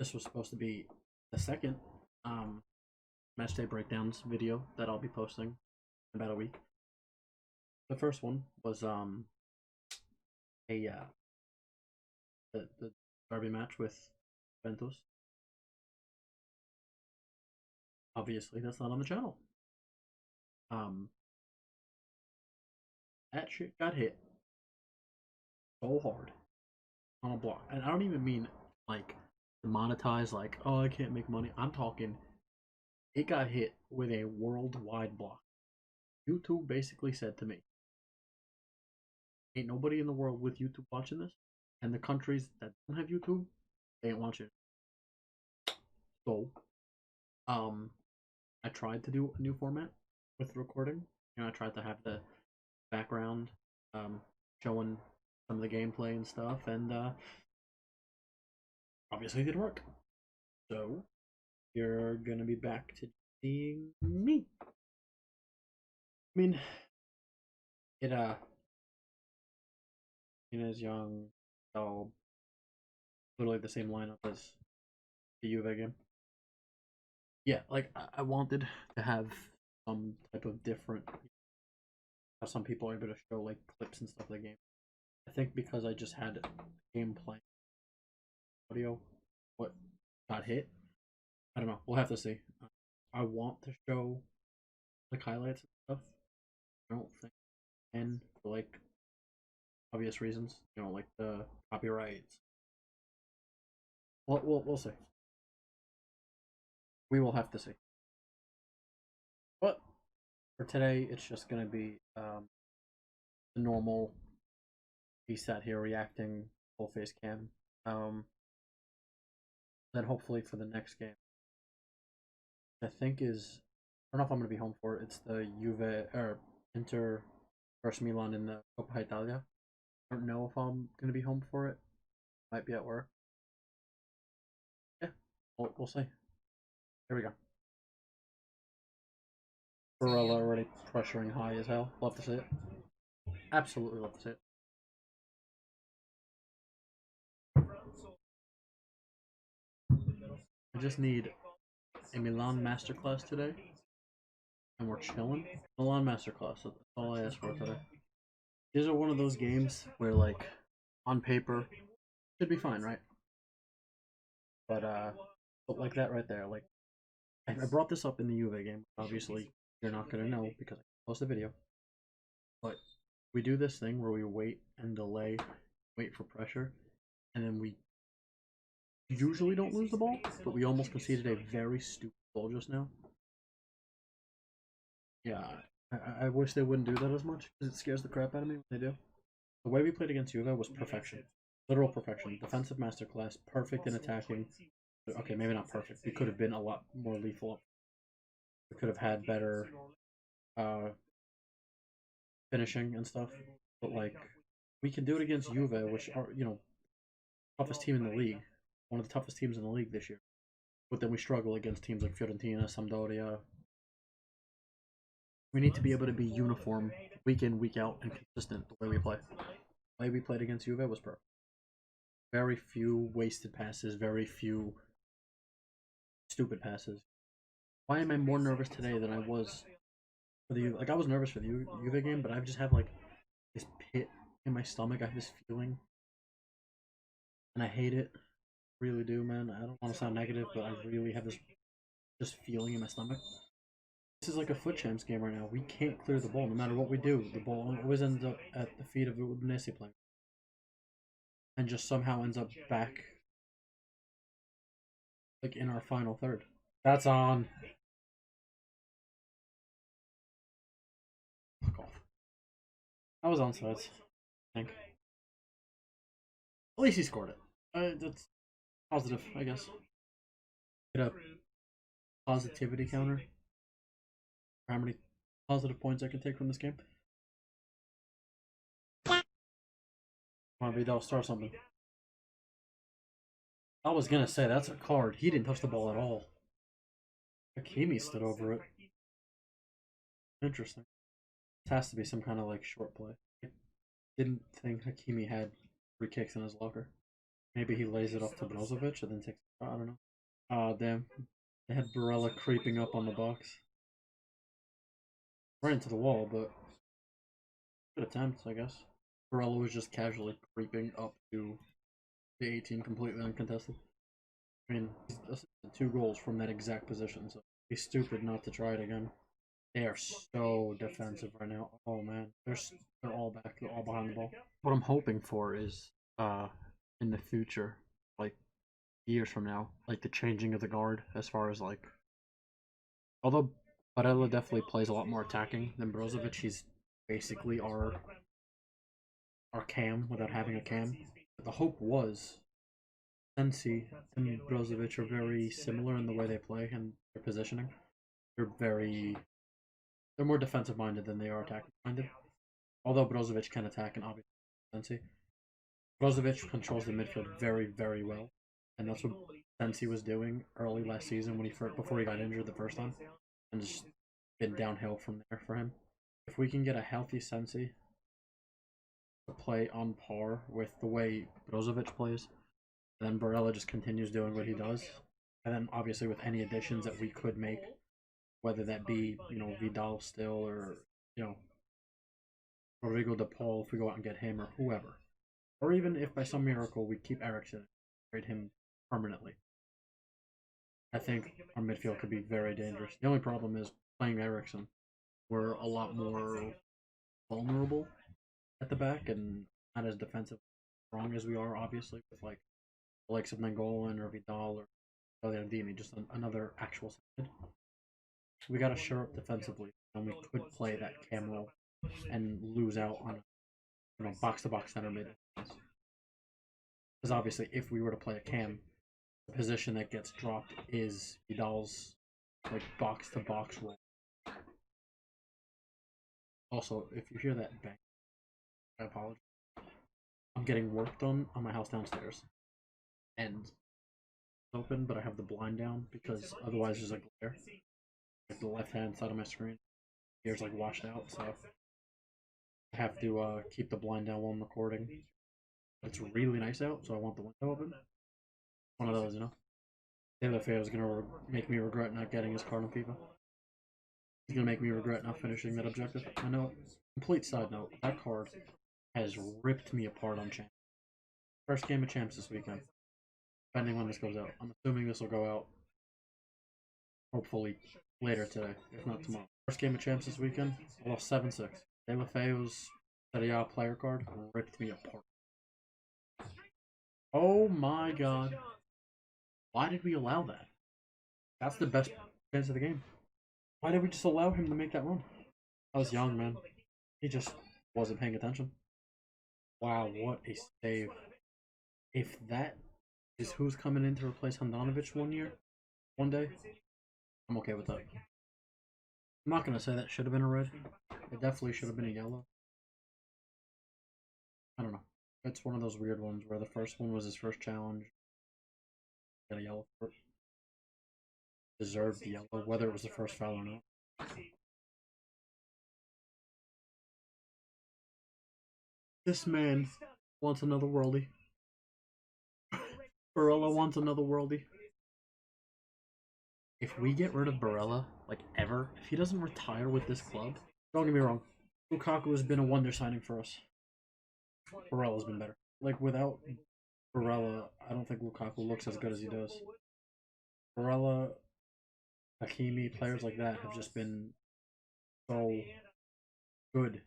this was supposed to be the second match day breakdowns video that I'll be posting in about a week. The first one was a the derby match with Juventus. Obviously, that's not on the channel. That shit got hit so hard on a block, and I don't even mean like monetize, like, oh, I can't make money. I'm talking it got hit with a worldwide block. YouTube basically said to me, ain't nobody in the world with YouTube watching this, and the countries that don't have YouTube, they ain't watching it. So, I tried to do a new format with recording. I tried to have the background showing some of the gameplay and stuff, and obviously it didn't work. So, you're gonna be back to seeing me. I mean, it is young, so literally the same lineup as the Juve game. Yeah, like I wanted to have some type of different. How some people are able to show like clips and stuff of the game. I think because I just had gameplay audio, what got hit. I don't know. We'll have to see. I want to show like highlights and stuff. I don't think I can for like obvious reasons. You know, like the copyrights. We'll see. We will have to see. But for today, it's just gonna be the normal. He sat here reacting full face cam. Then hopefully for the next game, I think is I don't know if I'm gonna be home for it. It's the Juve or Inter versus Milan in the Coppa Italia. I don't know if I'm gonna be home for it. Might be at work. Yeah, we'll see. Here we go. Barella already pressuring high as hell. Love to see it. Absolutely love to see it. I just need a Milan masterclass today, and we're chilling. Milan masterclass. That's all I ask for today. These are one of those games where, like, on paper, should be fine, right? But like that right there, like, I brought this up in the Juve game. Obviously, you're not gonna know because I post a video. But we do this thing where we wait and delay, wait for pressure, and then we usually don't lose the ball, but we almost conceded a very stupid goal just now. Yeah, I wish they wouldn't do that as much because it scares the crap out of me when they do. The way we played against Juve was perfection. Literal perfection. Defensive masterclass, perfect in attacking. Okay, maybe not perfect. We could have been a lot more lethal. We could have had better finishing and stuff. But, like, we can do it against Juve, which are, you know, toughest team in the league. One of the toughest teams in the league this year. But then we struggle against teams like Fiorentina, Sampdoria. We need to be able to be uniform week in, week out, and consistent the way we play. The way we played against Juve was perfect. Very few wasted passes, very few stupid passes. Why am I more nervous today than I was for the like? I was nervous for the Juve game, but I just have like this pit in my stomach. I have this feeling, and I hate it. I really do, man. I don't want to sound negative, but I really have this just feeling in my stomach. This is like a foot champs game right now. We can't clear the ball no matter what we do. The ball always ends up at the feet of Udinese player, and just somehow ends up back, like in our final third. That's on. Fuck off. I was on sides. I think. At least he scored it. That's positive, I guess. Get a positivity counter. How many positive points I can take from this game? Come on, Vidal, start something. I was gonna say that's a card. He didn't touch the ball at all. Hakimi stood over it. Interesting. This has to be some kind of like short play. I didn't think Hakimi had free kicks in his locker. Maybe he lays it off to Brozovic and then takes I don't know. Oh, damn. They had Barella creeping up on the box. Right into the wall, but good attempt, I guess. Barella was just casually creeping up to the 18 completely uncontested. I mean, he's assisted 2 goals from that exact position, so he's stupid not to try it again. They are so defensive right now. Oh man, they're all back. They're all behind the ball. What I'm hoping for is, in the future, like years from now, like the changing of the guard as far as like, although Barella definitely plays a lot more attacking than Brozovic, he's basically our cam without having a cam. But the hope was Sensi and Brozovic are very similar in the way they play and their positioning. They're very they're more defensive minded than they are attacking minded. Although Brozovic can attack and obviously Sensi. Brozovic controls the midfield very, very well. And that's what Sensi was doing early last season when before he got injured the first time. And just been downhill from there for him. If we can get a healthy Sensi to play on par with the way Brozovic plays, then Barella just continues doing what he does. And then obviously with any additions that we could make, whether that be, Vidal still or, you know, Rodrigo De Paul if we go out and get him or whoever. Or even if by some miracle we keep Ericsson and trade him permanently. I think our midfield could be very dangerous. The only problem is playing Ericsson. We're a lot more vulnerable at the back and not as defensive strong as we are, obviously, with like the likes of Nangolan or Vidal or Gagliardini, just another actual side. We got to shore up defensively, and we could play that cam role and lose out on box to box center mid. Because obviously, if we were to play a cam, the position that gets dropped is Vidal's like box to box role. Also, if you hear that bang, I apologize. I'm getting work done on my house downstairs, and it's open, but I have the blind down because otherwise there's a glare. Like the left hand side of my screen, here's like washed out, so I have to keep the blind down while I'm recording. It's really nice out, so I want the window open. One of those, Taylor Fair is gonna make me regret not getting his card on FIFA. He's gonna make me regret not finishing that objective. I know. Complete side note: that card has ripped me apart on champ. First game of champs this weekend. Depending when this goes out, I'm assuming this will go out. Hopefully later today, if not tomorrow. First game of champs this weekend. I lost 7-6. De La Feo's Serie A player card ripped me apart. Oh my god. Why did we allow that? That's the best chance of the game. Why did we just allow him to make that run? I was young, man. He just wasn't paying attention. Wow, what a save. If that is who's coming in to replace Handanovic one day, I'm okay with that. I'm not going to say that should have been a red. It definitely should have been a yellow. I don't know. It's one of those weird ones where the first one was his first challenge. Got a yellow for it. Deserved the yellow, whether it was the first foul or not. This man wants another worldie. Barella wants another worldie. If we get rid of Barella, like ever, if he doesn't retire with this club, don't get me wrong, Lukaku has been a wonder signing for us. Barella's been better. Like without Barella, I don't think Lukaku looks as good as he does. Barella, Hakimi, players like that have just been so good.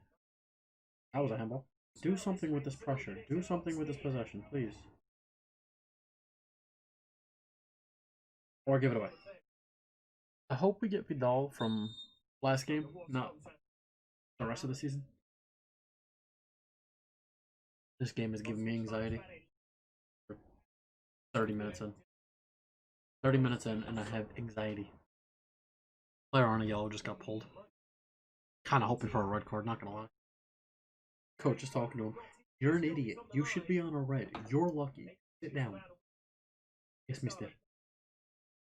That was a handball. Do something with this pressure. Do something with this possession, please. Or give it away. I hope we get Vidal from last game, not the rest of the season. This game is giving me anxiety. 30 minutes in. 30 minutes in, and I have anxiety. Player on a yellow just got pulled. Kind of hoping for a red card, not gonna lie. Coach is talking to him. You're an idiot. You should be on a red. You're lucky. Sit down. Yes, mister.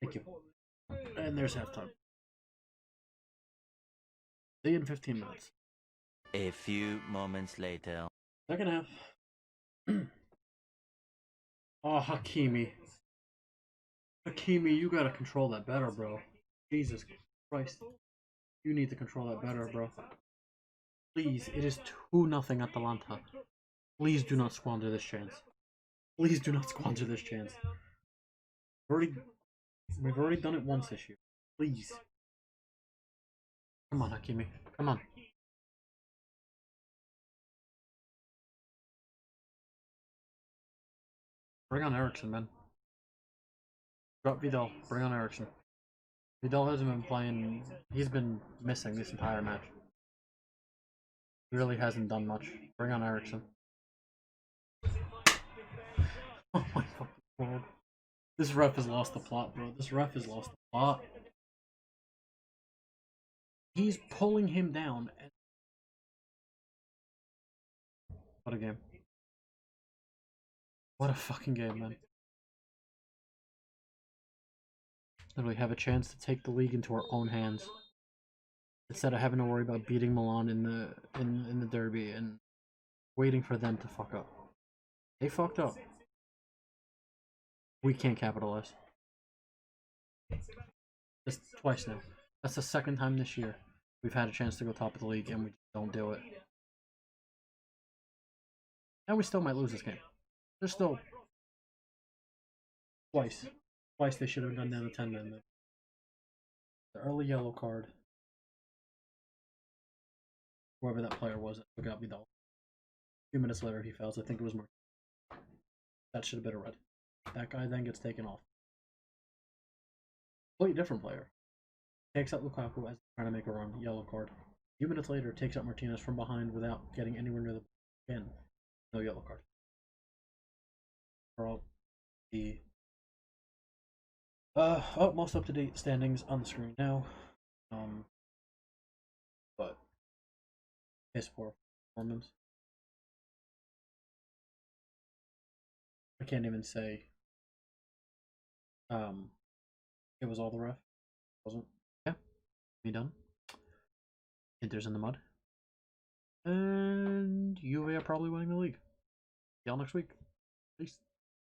Thank you. And there's halftime. See you in 15 minutes. A few moments later. Second half. Oh, Hakimi. Hakimi, you gotta control that better, bro. Jesus Christ. You need to control that better, bro. Please, it is 2-0 Atalanta. Please do not squander this chance. Please do not squander this chance. We've already done it once this year. Please. Come on, Hakimi. Come on. Bring on Ericsson, man. Drop Vidal. Bring on Ericsson. Vidal hasn't been playing. He's been missing this entire match. He really hasn't done much. Bring on Ericsson. Oh my fucking god. This ref has lost the plot, bro. This ref has lost the plot. He's pulling him down. What a game. What a fucking game, man. Literally have a chance to take the league into our own hands. Instead of having to worry about beating Milan in the derby and waiting for them to fuck up. They fucked up. We can't capitalize. That's twice now. That's the second time this year we've had a chance to go top of the league and we don't do it. And we still might lose this game. There's still twice. Twice they should have gone down to 10 men. The early yellow card. Whoever that player was that forgot me though. A few minutes later he fouls. I think it was more. That should have been a red. That guy then gets taken off. Completely different player. Takes out Lukaku as trying to make a run. Yellow card. A few minutes later takes out Martinez from behind without getting anywhere near the pin. No yellow card. For the most up to date standings on the screen now. But piss poor performance. I can't even say it was all the ref. It wasn't. Yeah. Me done. Inter's in the mud. And Juve are probably winning the league. See y'all next week. Peace.